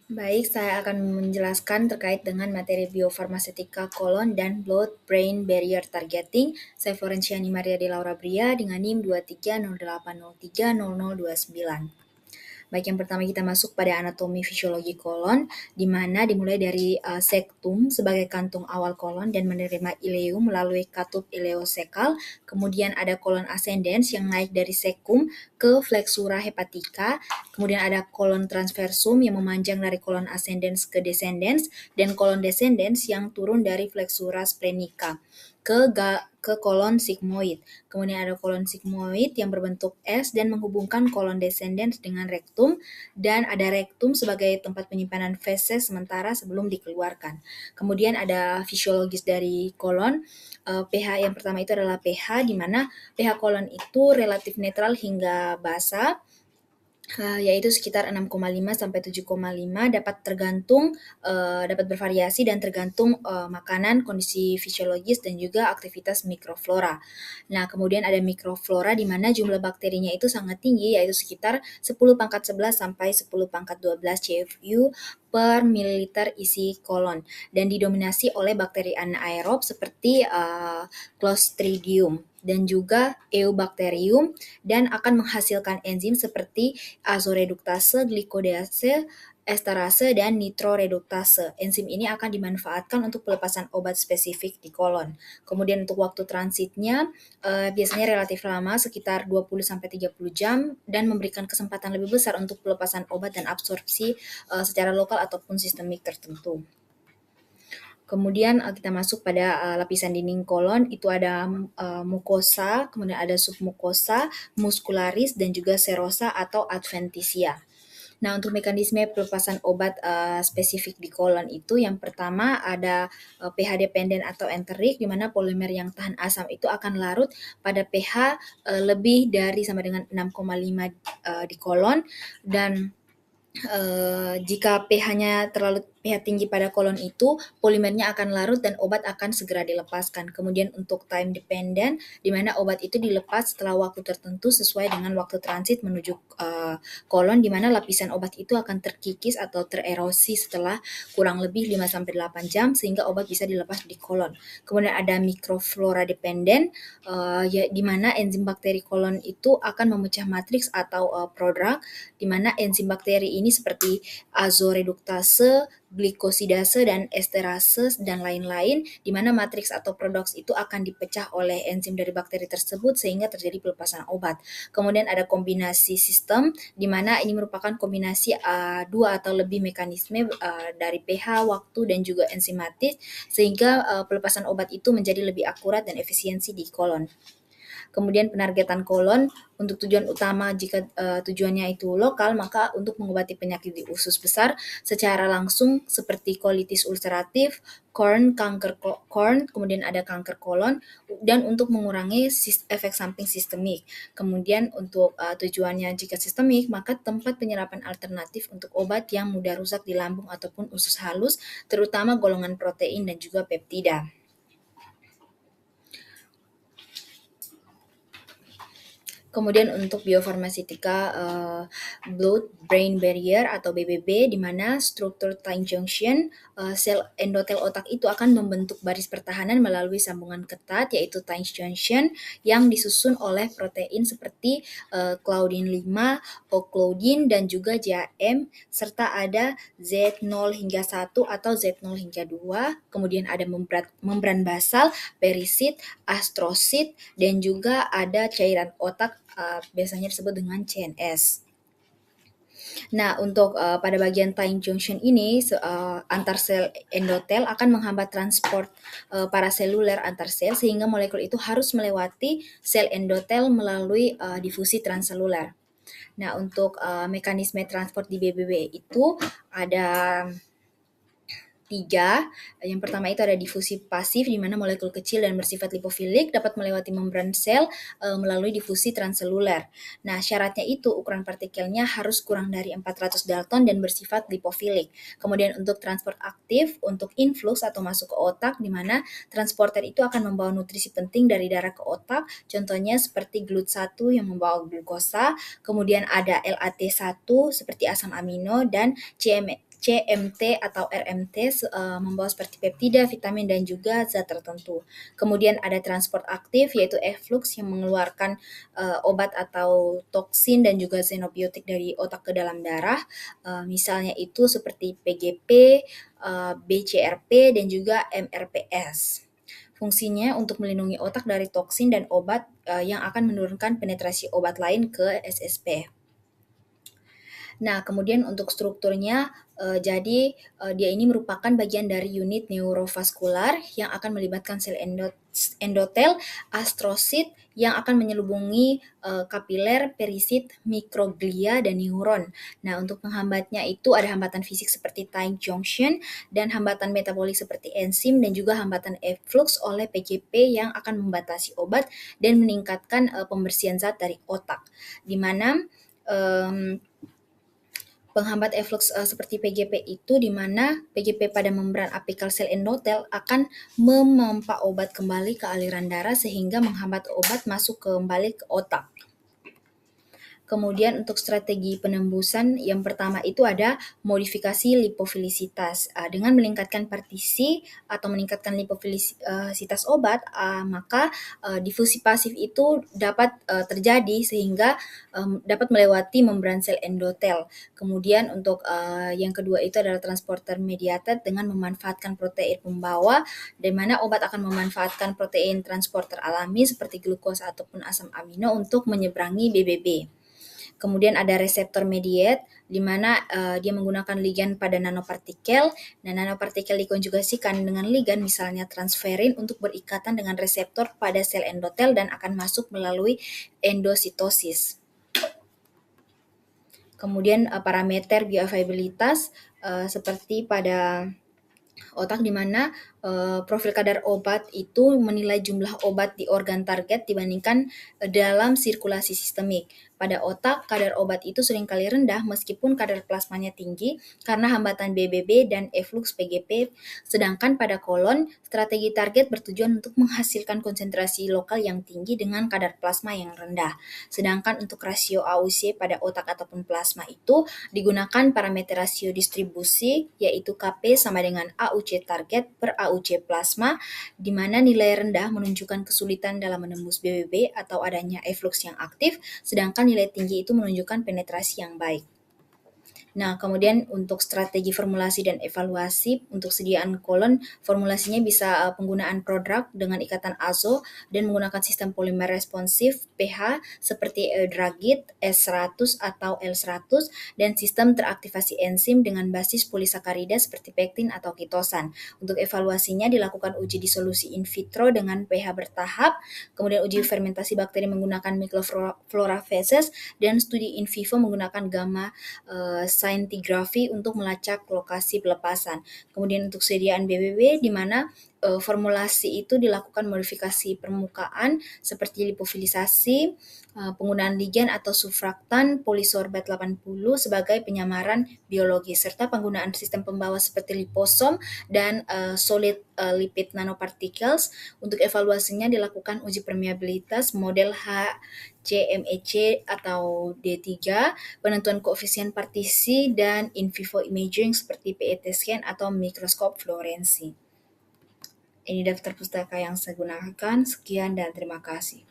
Baik, saya akan menjelaskan terkait dengan materi biofarmasetika kolon dan blood-brain barrier targeting. Saya Florenciani Maria de Laura Bria dengan NIM 2308030029. Baik, yang pertama kita masuk pada anatomi fisiologi kolon, di mana dimulai dari sektum sebagai kantung awal kolon dan menerima ileum melalui katup ileosekal. Kemudian ada kolon ascendens yang naik dari sekum ke flexura hepatica. Kemudian ada kolon transversum yang memanjang dari kolon ascendens ke descendens, dan kolon descendens yang turun dari flexura splenic ke kolon sigmoid. Kemudian ada kolon sigmoid yang berbentuk S dan menghubungkan kolon descendens dengan rektum, dan ada rektum sebagai tempat penyimpanan feses sementara sebelum dikeluarkan. Kemudian ada fisiologis dari kolon. pH yang pertama itu adalah pH, di mana pH kolon itu relatif netral hingga basa, yaitu sekitar 6,5 sampai 7,5, dapat bervariasi dan tergantung makanan, kondisi fisiologis dan juga aktivitas mikroflora. Nah, kemudian ada mikroflora di mana jumlah bakterinya itu sangat tinggi, yaitu sekitar 10⁻11 sampai 10⁻12 CFU per mililiter isi kolon, dan didominasi oleh bakteri anaerob seperti Clostridium dan juga Eubacterium, dan akan menghasilkan enzim seperti azoreduktase, glikodase, esterase, dan nitroreduktase. Enzim ini akan dimanfaatkan untuk pelepasan obat spesifik di kolon. Kemudian untuk waktu transitnya biasanya relatif lama, sekitar 20-30 jam, dan memberikan kesempatan lebih besar untuk pelepasan obat dan absorpsi secara lokal ataupun sistemik tertentu. Kemudian kita masuk pada lapisan dinding kolon, itu ada mukosa, kemudian ada submukosa, muscularis, dan juga serosa atau adventitia. Nah, untuk mekanisme pelepasan obat spesifik di kolon itu, yang pertama ada pH dependen atau enterik, di mana polimer yang tahan asam itu akan larut pada pH lebih dari sama dengan 6,5 di kolon, dan jika pH-nya pH tinggi pada kolon itu, polimernya akan larut dan obat akan segera dilepaskan. Kemudian untuk time dependent, di mana obat itu dilepas setelah waktu tertentu sesuai dengan waktu transit menuju kolon, di mana lapisan obat itu akan terkikis atau tererosi setelah kurang lebih 5-8 jam sehingga obat bisa dilepas di kolon. Kemudian ada mikroflora dependent, di mana enzim bakteri kolon itu akan memecah matriks atau prodrug, di mana enzim bakteri ini seperti azoreduktase, glikosidase, dan esterase, dan lain-lain, di mana matriks atau produks itu akan dipecah oleh enzim dari bakteri tersebut sehingga terjadi pelepasan obat. Kemudian ada kombinasi sistem, di mana ini merupakan kombinasi dua atau lebih mekanisme dari pH, waktu, dan juga enzimatis, sehingga pelepasan obat itu menjadi lebih akurat dan efisiensi di kolon. Kemudian penargetan kolon untuk tujuan utama, jika tujuannya itu lokal, maka untuk mengobati penyakit di usus besar secara langsung seperti kolitis ulceratif, kanker Crohn, kemudian ada kanker kolon, dan untuk mengurangi efek samping sistemik. Kemudian untuk tujuannya jika sistemik, maka tempat penyerapan alternatif untuk obat yang mudah rusak di lambung ataupun usus halus, terutama golongan protein dan juga peptida. Kemudian untuk biofarmasetika blood-brain barrier atau BBB, di mana struktur tight junction sel endotel otak itu akan membentuk baris pertahanan melalui sambungan ketat, yaitu tight junction, yang disusun oleh protein seperti claudin 5, ocloudin, dan juga JAM, serta ada Z0 hingga 1 atau Z0 hingga 2. Kemudian ada membran basal, perisit, astrosit, dan juga ada cairan otak, biasanya disebut dengan CNS. Nah, untuk pada bagian tight junction ini, antar sel endotel akan menghambat transport paraseluler antar sel, sehingga molekul itu harus melewati sel endotel melalui difusi transseluler. Nah, untuk mekanisme transport di BBB itu ada 3. Yang pertama itu ada difusi pasif, di mana molekul kecil dan bersifat lipofilik dapat melewati membran sel melalui difusi transseluler. Nah, syaratnya itu ukuran partikelnya harus kurang dari 400 Dalton dan bersifat lipofilik. Kemudian untuk transport aktif, untuk influx atau masuk ke otak, di mana transporter itu akan membawa nutrisi penting dari darah ke otak, contohnya seperti GLUT1 yang membawa glukosa, kemudian ada LAT1 seperti asam amino, dan CMT atau RMT membawa seperti peptida, vitamin dan juga zat tertentu. Kemudian ada transport aktif yaitu efflux yang mengeluarkan obat atau toksin dan juga xenobiotik dari otak ke dalam darah. Misalnya itu seperti PGP, BCRP dan juga MRPS. Fungsinya untuk melindungi otak dari toksin dan obat yang akan menurunkan penetrasi obat lain ke SSP. Nah, kemudian untuk strukturnya, jadi dia ini merupakan bagian dari unit neurovaskular yang akan melibatkan sel endotel, astrosit yang akan menyelubungi kapiler, perisit, mikroglia, dan neuron. Nah, untuk penghambatnya itu ada hambatan fisik seperti tight junction dan hambatan metabolik seperti enzim dan juga hambatan efflux oleh PGP yang akan membatasi obat dan meningkatkan pembersihan zat dari otak. Di mana penghambat efflux seperti PGP itu di mana PGP pada membran apikal sel endotel akan memompa obat kembali ke aliran darah sehingga menghambat obat masuk kembali ke otak. Kemudian untuk strategi penembusan yang pertama itu ada modifikasi lipofilisitas. Dengan meningkatkan partisi atau meningkatkan lipofilisitas obat, maka difusi pasif itu dapat terjadi sehingga dapat melewati membran sel endotel. Kemudian untuk yang kedua itu adalah transporter mediated dengan memanfaatkan protein pembawa, di mana obat akan memanfaatkan protein transporter alami seperti glukosa ataupun asam amino untuk menyeberangi BBB. Kemudian ada reseptor mediate, di mana dia menggunakan ligan pada nanopartikel. Nah, nanopartikel dikonjugasikan dengan ligan, misalnya transferin, untuk berikatan dengan reseptor pada sel endotel dan akan masuk melalui endositosis. Kemudian parameter bioavailabilitas seperti pada otak di mana profil kadar obat itu menilai jumlah obat di organ target dibandingkan dalam sirkulasi sistemik. Pada otak, kadar obat itu seringkali rendah meskipun kadar plasmanya tinggi karena hambatan BBB dan efflux PGP, sedangkan pada kolon, strategi target bertujuan untuk menghasilkan konsentrasi lokal yang tinggi dengan kadar plasma yang rendah. Sedangkan untuk rasio AUC pada otak ataupun plasma itu digunakan parameter rasio distribusi yaitu Kp sama dengan AUC target per AUC plasma, di mana nilai rendah menunjukkan kesulitan dalam menembus BBB atau adanya efflux yang aktif, sedangkan nilai tinggi itu menunjukkan penetrasi yang baik. Nah, kemudian untuk strategi formulasi dan evaluasi untuk sediaan kolon, formulasinya bisa penggunaan prodrug dengan ikatan azo dan menggunakan sistem polimer responsif pH seperti Dragit, S100 atau L100 dan sistem teraktivasi enzim dengan basis polisakarida seperti pektin atau kitosan. Untuk evaluasinya dilakukan uji disolusi in vitro dengan pH bertahap, kemudian uji fermentasi bakteri menggunakan microfluoraphases dan studi in vivo menggunakan gamma scintigraphy untuk melacak lokasi pelepasan. Kemudian untuk sediaan BBB di mana formulasi itu dilakukan modifikasi permukaan seperti lipofilisasi, penggunaan ligan atau sufraktan polisorbat 80 sebagai penyamaran biologis serta penggunaan sistem pembawa seperti liposom dan solid lipid nanoparticles. Untuk evaluasinya dilakukan uji permeabilitas model HCMEC atau D3, penentuan koefisien partisi dan in vivo imaging seperti PET scan atau mikroskop fluorensi. Ini daftar pustaka yang saya gunakan. Sekian dan terima kasih.